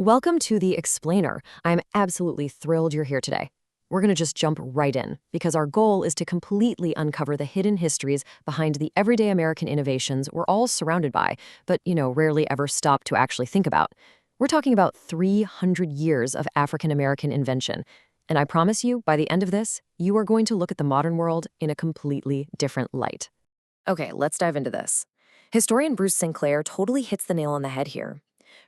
Welcome to The Explainer. I'm absolutely thrilled you're here today. We're going to just jump right in because our goal is to completely uncover the hidden histories behind the everyday American innovations we're all surrounded by, but, rarely ever stop to actually think about. We're talking about 300 years of African American invention. And I promise you, by the end of this, you are going to look at the modern world in a completely different light. Okay, let's dive into this. Historian Bruce Sinclair totally hits the nail on the head here.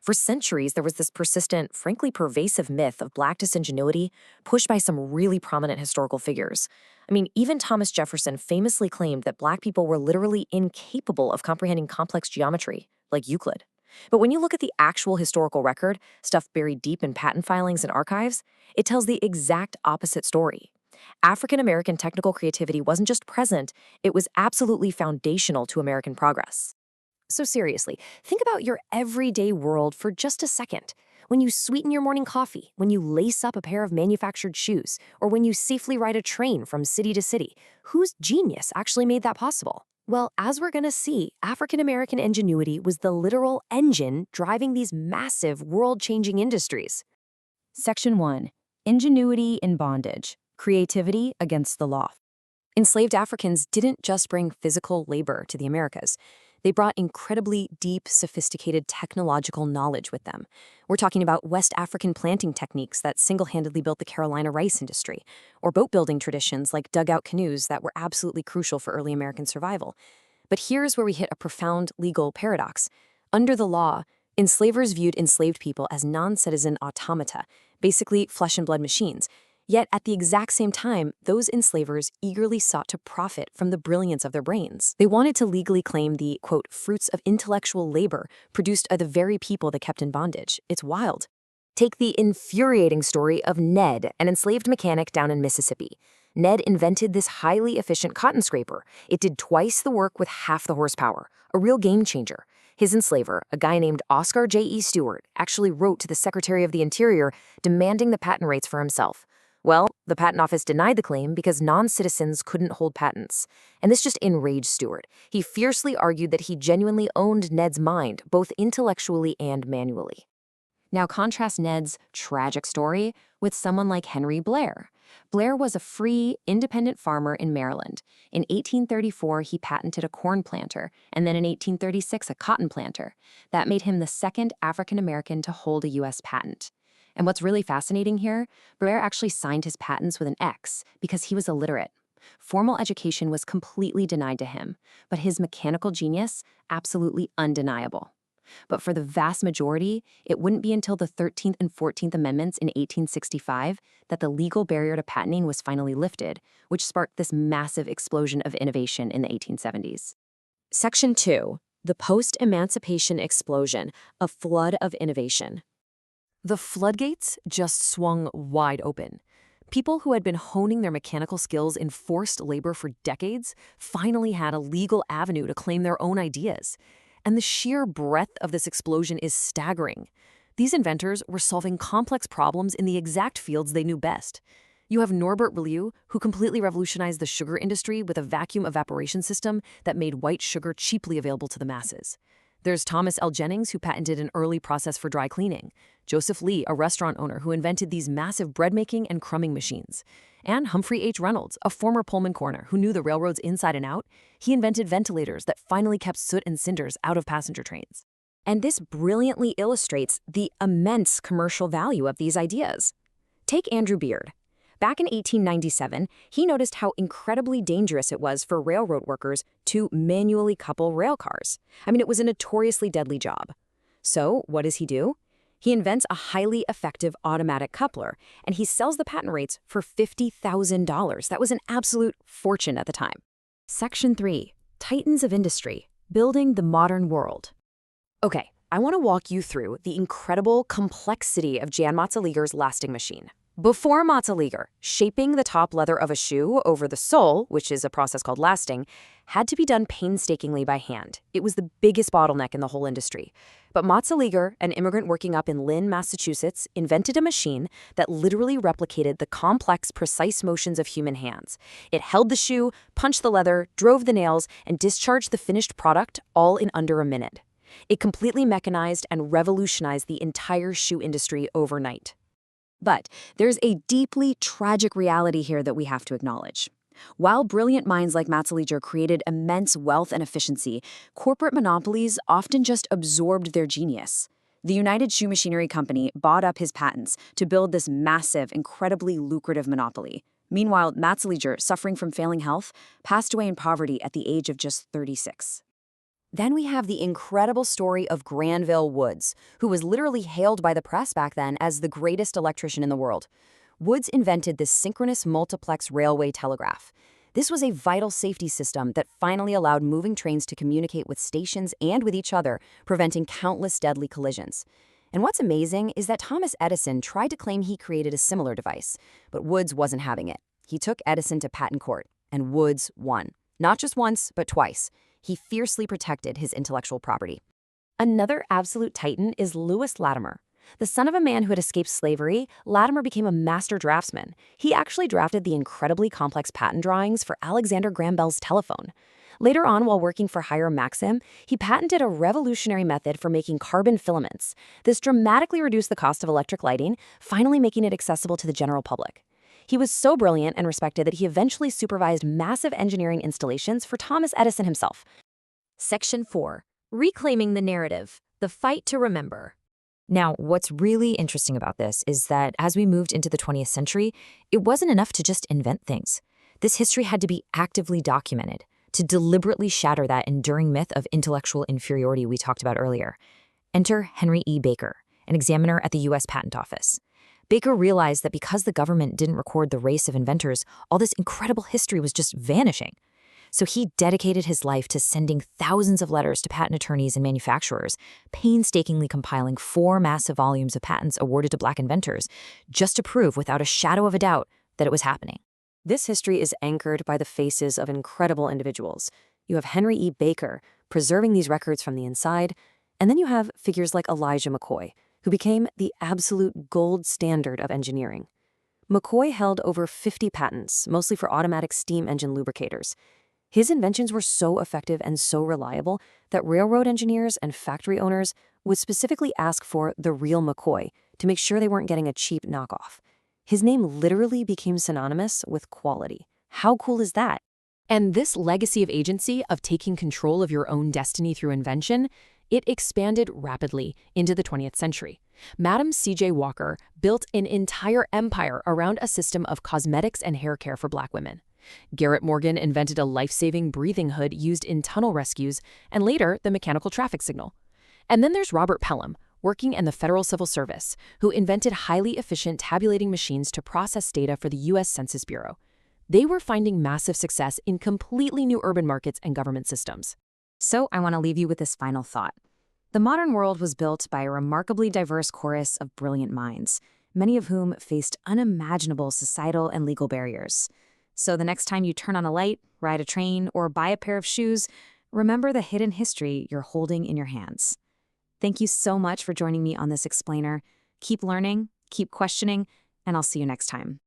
For centuries, there was this persistent, frankly pervasive myth of Black disingenuity pushed by some really prominent historical figures. I mean, even Thomas Jefferson famously claimed that Black people were literally incapable of comprehending complex geometry, like Euclid. But when you look at the actual historical record, stuff buried deep in patent filings and archives, it tells the exact opposite story. African American technical creativity wasn't just present, it was absolutely foundational to American progress. So seriously, think about your everyday world for just a second. When you sweeten your morning coffee, when you lace up a pair of manufactured shoes, or when you safely ride a train from city to city, whose genius actually made that possible? Well, as we're going to see, African American ingenuity was the literal engine driving these massive world-changing industries. Section 1. Ingenuity in Bondage. Creativity against the law. Enslaved Africans didn't just bring physical labor to the Americas. They brought incredibly deep, sophisticated technological knowledge with them. We're talking about West African planting techniques that single-handedly built the Carolina rice industry, or boat-building traditions like dugout canoes that were absolutely crucial for early American survival. But here's where we hit a profound legal paradox. Under the law, enslavers viewed enslaved people as non-citizen automata, basically flesh and blood machines. Yet at the exact same time, those enslavers eagerly sought to profit from the brilliance of their brains. They wanted to legally claim the, quote, fruits of intellectual labor produced by the very people they kept in bondage. It's wild. Take the infuriating story of Ned, an enslaved mechanic down in Mississippi. Ned invented this highly efficient cotton scraper. It did twice the work with half the horsepower, a real game changer. His enslaver, a guy named Oscar J.E. Stewart, actually wrote to the Secretary of the Interior demanding the patent rights for himself. Well, the Patent Office denied the claim because non-citizens couldn't hold patents. And this just enraged Stewart. He fiercely argued that he genuinely owned Ned's mind, both intellectually and manually. Now contrast Ned's tragic story with someone like Henry Blair. Blair was a free, independent farmer in Maryland. In 1834, he patented a corn planter, and then in 1836, a cotton planter. That made him the second African American to hold a U.S. patent. And what's really fascinating here, Blair actually signed his patents with an X because he was illiterate. Formal education was completely denied to him, but his mechanical genius, absolutely undeniable. But for the vast majority, it wouldn't be until the 13th and 14th Amendments in 1865 that the legal barrier to patenting was finally lifted, which sparked this massive explosion of innovation in the 1870s. Section 2. The Post-Emancipation Explosion, a Flood of Innovation. The floodgates just swung wide open. People who had been honing their mechanical skills in forced labor for decades finally had a legal avenue to claim their own ideas. And the sheer breadth of this explosion is staggering. These inventors were solving complex problems in the exact fields they knew best. You have Norbert Boileau, who completely revolutionized the sugar industry with a vacuum evaporation system that made white sugar cheaply available to the masses. There's Thomas L. Jennings, who patented an early process for dry cleaning. Joseph Lee, a restaurant owner who invented these massive bread-making and crumbing machines. And Humphrey H. Reynolds, a former Pullman corner who knew the railroads inside and out. He invented ventilators that finally kept soot and cinders out of passenger trains. And this brilliantly illustrates the immense commercial value of these ideas. Take Andrew Beard. Back in 1897, he noticed how incredibly dangerous it was for railroad workers to manually couple rail cars. It was a notoriously deadly job. So, what does he do? He invents a highly effective automatic coupler, and he sells the patent rights for $50,000. That was an absolute fortune at the time. Section 3. Titans of Industry. Building the Modern World. Okay, I want to walk you through the incredible complexity of Jan Matzeliger's lasting machine. Before Matzeliger, shaping the top leather of a shoe over the sole, which is a process called lasting, had to be done painstakingly by hand. It was the biggest bottleneck in the whole industry. But Matzeliger, an immigrant working up in Lynn, Massachusetts, invented a machine that literally replicated the complex, precise motions of human hands. It held the shoe, punched the leather, drove the nails, and discharged the finished product all in under a minute. It completely mechanized and revolutionized the entire shoe industry overnight. But there's a deeply tragic reality here that we have to acknowledge. While brilliant minds like Matzeliger created immense wealth and efficiency, corporate monopolies often just absorbed their genius. The United Shoe Machinery Company bought up his patents to build this massive, incredibly lucrative monopoly. Meanwhile, Matzeliger, suffering from failing health, passed away in poverty at the age of just 36. Then we have the incredible story of Granville Woods, who was literally hailed by the press back then as the greatest electrician in the world. Woods invented the synchronous multiplex railway telegraph. This was a vital safety system that finally allowed moving trains to communicate with stations and with each other, preventing countless deadly collisions. And what's amazing is that Thomas Edison tried to claim he created a similar device, but Woods wasn't having it. He took Edison to patent court, and Woods won. Not just once, but twice. He fiercely protected his intellectual property. Another absolute titan is Lewis Latimer. The son of a man who had escaped slavery, Latimer became a master draftsman. He actually drafted the incredibly complex patent drawings for Alexander Graham Bell's telephone. Later on, while working for Hiram Maxim, he patented a revolutionary method for making carbon filaments. This dramatically reduced the cost of electric lighting, finally making it accessible to the general public. He was so brilliant and respected that he eventually supervised massive engineering installations for Thomas Edison himself. Section 4. Reclaiming the narrative. The fight to remember. Now, what's really interesting about this is that as we moved into the 20th century, it wasn't enough to just invent things. This history had to be actively documented to deliberately shatter that enduring myth of intellectual inferiority we talked about earlier. Enter Henry E. Baker, an examiner at the U.S. Patent Office. Baker realized that because the government didn't record the race of inventors, all this incredible history was just vanishing. So he dedicated his life to sending thousands of letters to patent attorneys and manufacturers, painstakingly compiling 4 massive volumes of patents awarded to Black inventors, just to prove without a shadow of a doubt that it was happening. This history is anchored by the faces of incredible individuals. You have Henry E. Baker preserving these records from the inside, and then you have figures like Elijah McCoy, who became the absolute gold standard of engineering. McCoy held over 50 patents, mostly for automatic steam engine lubricators. His inventions were so effective and so reliable that railroad engineers and factory owners would specifically ask for the real McCoy to make sure they weren't getting a cheap knockoff. His name literally became synonymous with quality. How cool is that? And this legacy of agency, of taking control of your own destiny through invention, it expanded rapidly into the 20th century. Madam C.J. Walker built an entire empire around a system of cosmetics and hair care for Black women. Garrett Morgan invented a life-saving breathing hood used in tunnel rescues, and later the mechanical traffic signal. And then there's Robert Pelham, working in the Federal Civil Service, who invented highly efficient tabulating machines to process data for the U.S. Census Bureau. They were finding massive success in completely new urban markets and government systems. So I want to leave you with this final thought. The modern world was built by a remarkably diverse chorus of brilliant minds, many of whom faced unimaginable societal and legal barriers. So the next time you turn on a light, ride a train, or buy a pair of shoes, remember the hidden history you're holding in your hands. Thank you so much for joining me on this explainer. Keep learning, keep questioning, and I'll see you next time.